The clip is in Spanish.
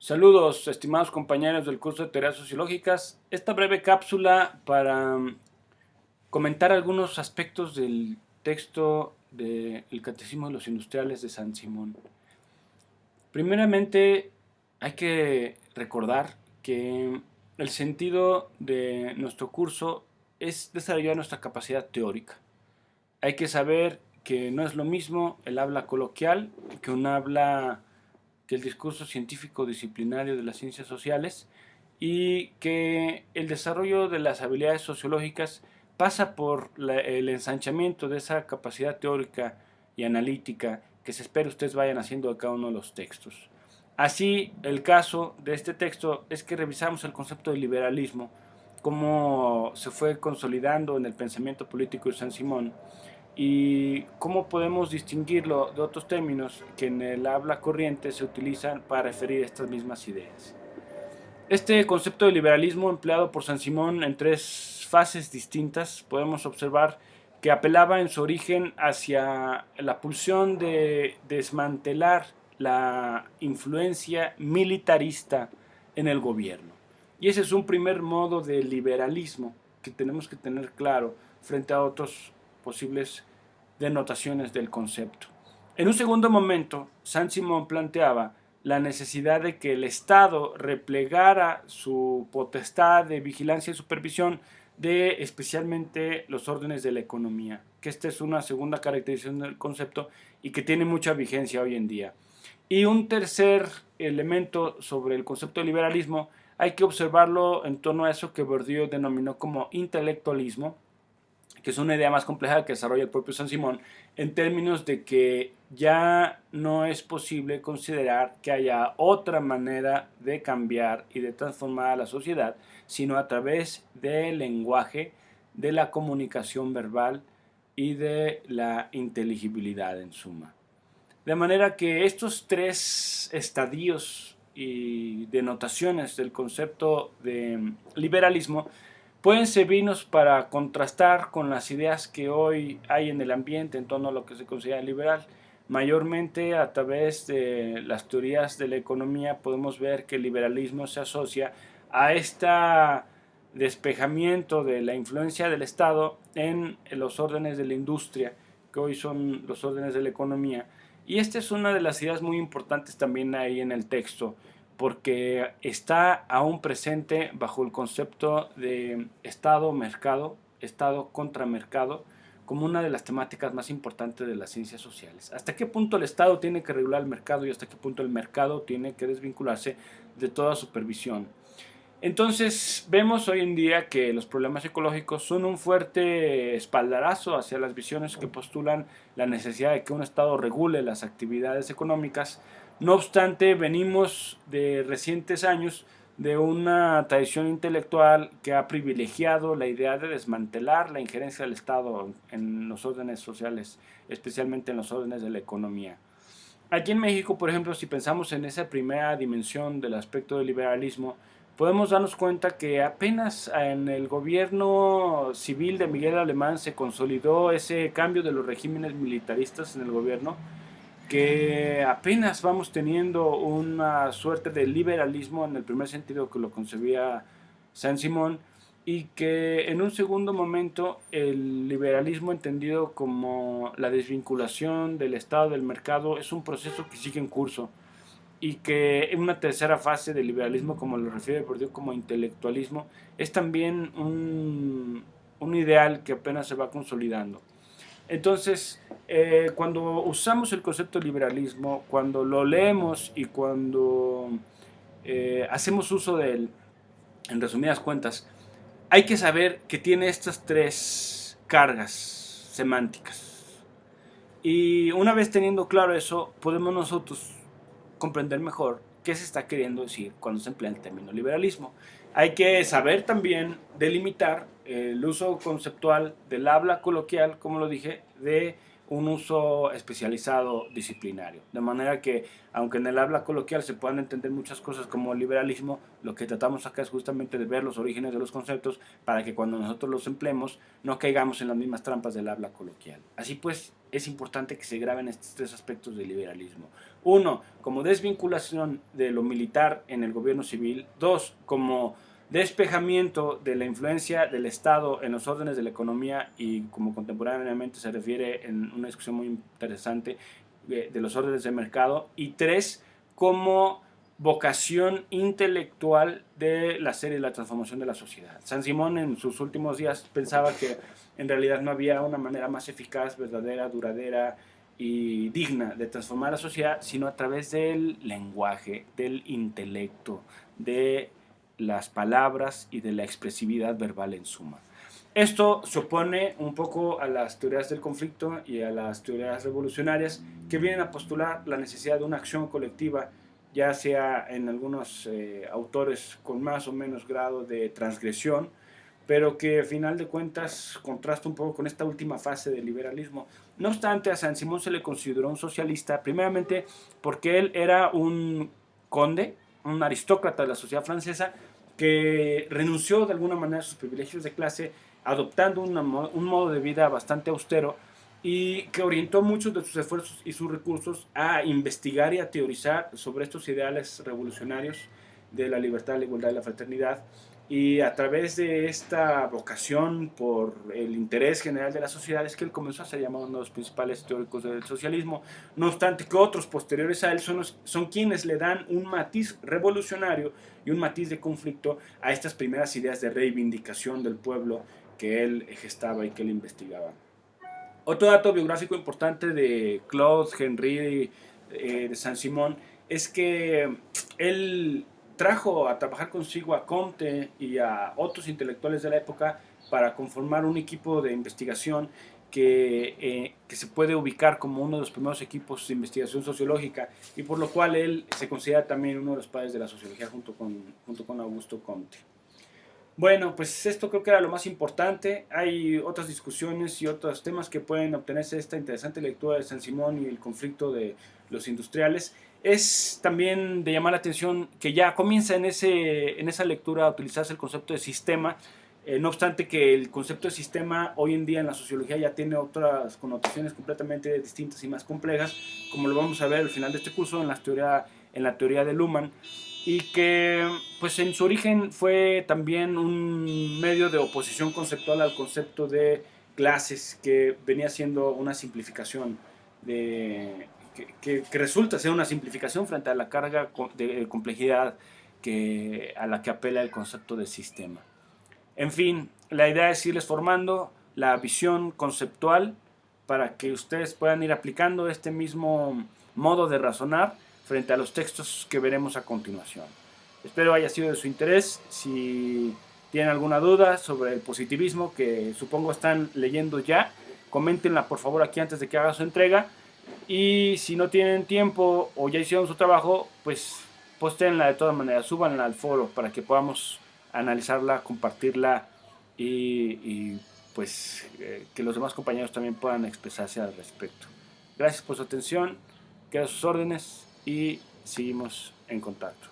Saludos, estimados compañeros del curso de Teorías Sociológicas. Esta breve cápsula para comentar algunos aspectos del texto del Catecismo de los Industriales de San Simón. Primeramente, hay que recordar que el sentido de nuestro curso es desarrollar nuestra capacidad teórica. Hay que saber que no es lo mismo el habla coloquial que el discurso científico disciplinario de las ciencias sociales, y que el desarrollo de las habilidades sociológicas pasa por el ensanchamiento de esa capacidad teórica y analítica que se espera ustedes vayan haciendo de cada uno de los textos. Así, el caso de este texto es que revisamos el concepto de liberalismo, cómo se fue consolidando en el pensamiento político de San Simón y cómo podemos distinguirlo de otros términos que en el habla corriente se utilizan para referir estas mismas ideas. Este concepto de liberalismo empleado por San Simón en tres fases distintas podemos observar que apelaba en su origen hacia la pulsión de desmantelar la influencia militarista en el gobierno. Y ese es un primer modo de liberalismo que tenemos que tener claro frente a otros posibles denotaciones del concepto. En un segundo momento, San Simón planteaba la necesidad de que el Estado replegara su potestad de vigilancia y supervisión de especialmente los órdenes de la economía, que esta es una segunda caracterización del concepto y que tiene mucha vigencia hoy en día. Y un tercer elemento sobre el concepto de liberalismo hay que observarlo en torno a eso que Bourdieu denominó como intelectualismo, que es una idea más compleja que desarrolla el propio San Simón, en términos de que ya no es posible considerar que haya otra manera de cambiar y de transformar a la sociedad, sino a través del lenguaje, de la comunicación verbal y de la inteligibilidad en suma. De manera que estos tres estadios y denotaciones del concepto de liberalismo pueden servirnos para contrastar con las ideas que hoy hay en el ambiente en torno a lo que se considera liberal. Mayormente a través de las teorías de la economía podemos ver que el liberalismo se asocia a este despejamiento de la influencia del Estado en los órdenes de la industria, que hoy son los órdenes de la economía. Y esta es una de las ideas muy importantes también ahí en el texto, porque está aún presente bajo el concepto de Estado-mercado, Estado contra mercado, como una de las temáticas más importantes de las ciencias sociales. ¿Hasta qué punto el Estado tiene que regular el mercado y hasta qué punto el mercado tiene que desvincularse de toda supervisión? Entonces vemos hoy en día que los problemas ecológicos son un fuerte espaldarazo hacia las visiones que postulan la necesidad de que un Estado regule las actividades económicas. No obstante, venimos de recientes años de una tradición intelectual que ha privilegiado la idea de desmantelar la injerencia del Estado en los órdenes sociales, especialmente en los órdenes de la economía. Aquí en México, por ejemplo, si pensamos en esa primera dimensión del aspecto del liberalismo, podemos darnos cuenta que apenas en el gobierno civil de Miguel Alemán se consolidó ese cambio de los regímenes militaristas en el gobierno, que apenas vamos teniendo una suerte de liberalismo en el primer sentido que lo concebía San Simón, y que en un segundo momento el liberalismo entendido como la desvinculación del Estado del mercado es un proceso que sigue en curso, y que en una tercera fase del liberalismo, como lo refiere Bourdieu como intelectualismo, es también un ideal que apenas se va consolidando. Entonces, cuando usamos el concepto de liberalismo, cuando lo leemos y cuando hacemos uso de él, en resumidas cuentas, hay que saber que tiene estas tres cargas semánticas. Y una vez teniendo claro eso, podemos nosotros comprender mejor qué se está queriendo decir cuando se emplea el término liberalismo. Hay que saber también delimitar el uso conceptual del habla coloquial, como lo dije, de un uso especializado disciplinario. De manera que, aunque en el habla coloquial se puedan entender muchas cosas como liberalismo, lo que tratamos acá es justamente de ver los orígenes de los conceptos para que cuando nosotros los empleemos no caigamos en las mismas trampas del habla coloquial. Así pues, es importante que se graben estos tres aspectos del liberalismo. Uno, como desvinculación de lo militar en el gobierno civil. Dos, como despejamiento de la influencia del Estado en los órdenes de la economía y como contemporáneamente se refiere en una discusión muy interesante de los órdenes de mercado. Y tres, como vocación intelectual de la serie La transformación de la sociedad. Saint-Simon en sus últimos días pensaba que en realidad no había una manera más eficaz, verdadera, duradera y digna de transformar la sociedad, sino a través del lenguaje, del intelecto, de las palabras y de la expresividad verbal en suma. Esto se opone un poco a las teorías del conflicto y a las teorías revolucionarias que vienen a postular la necesidad de una acción colectiva, ya sea en algunos autores con más o menos grado de transgresión, pero que a final de cuentas contrasta un poco con esta última fase del liberalismo. No obstante, a Saint-Simon se le consideró un socialista, primeramente porque él era un conde, un aristócrata de la sociedad francesa, que renunció de alguna manera a sus privilegios de clase, adoptando un modo de vida bastante austero, y que orientó muchos de sus esfuerzos y sus recursos a investigar y a teorizar sobre estos ideales revolucionarios de la libertad, la igualdad y la fraternidad. Y a través de esta vocación por el interés general de la sociedad es que él comenzó a ser llamado uno de los principales teóricos del socialismo. No obstante que otros posteriores a él son quienes le dan un matiz revolucionario y un matiz de conflicto a estas primeras ideas de reivindicación del pueblo que él gestaba y que él investigaba. Otro dato biográfico importante de Claude Henry de Saint-Simon es que él trajo a trabajar consigo a Comte y a otros intelectuales de la época para conformar un equipo de investigación que se puede ubicar como uno de los primeros equipos de investigación sociológica y por lo cual él se considera también uno de los padres de la sociología junto con Augusto Comte. Bueno, pues esto creo que era lo más importante. Hay otras discusiones y otros temas que pueden obtenerse de esta interesante lectura de Saint-Simon y el conflicto de los industriales. Es también de llamar la atención que ya comienza en esa lectura a utilizarse el concepto de sistema, no obstante que el concepto de sistema hoy en día en la sociología ya tiene otras connotaciones completamente distintas y más complejas, como lo vamos a ver al final de este curso en la teoría de Luhmann, y que pues en su origen fue también un medio de oposición conceptual al concepto de clases, que venía siendo una simplificación que resulta ser una simplificación frente a la carga de complejidad a la que apela el concepto de sistema. En fin, la idea es irles formando la visión conceptual para que ustedes puedan ir aplicando este mismo modo de razonar frente a los textos que veremos a continuación. Espero haya sido de su interés. Si tienen alguna duda sobre el positivismo, que supongo están leyendo ya, coméntenla por favor aquí antes de que haga su entrega. Y si no tienen tiempo o ya hicieron su trabajo, pues postenla de todas maneras, súbanla al foro para que podamos analizarla, compartirla y pues que los demás compañeros también puedan expresarse al respecto. Gracias por su atención, quedo a sus órdenes y seguimos en contacto.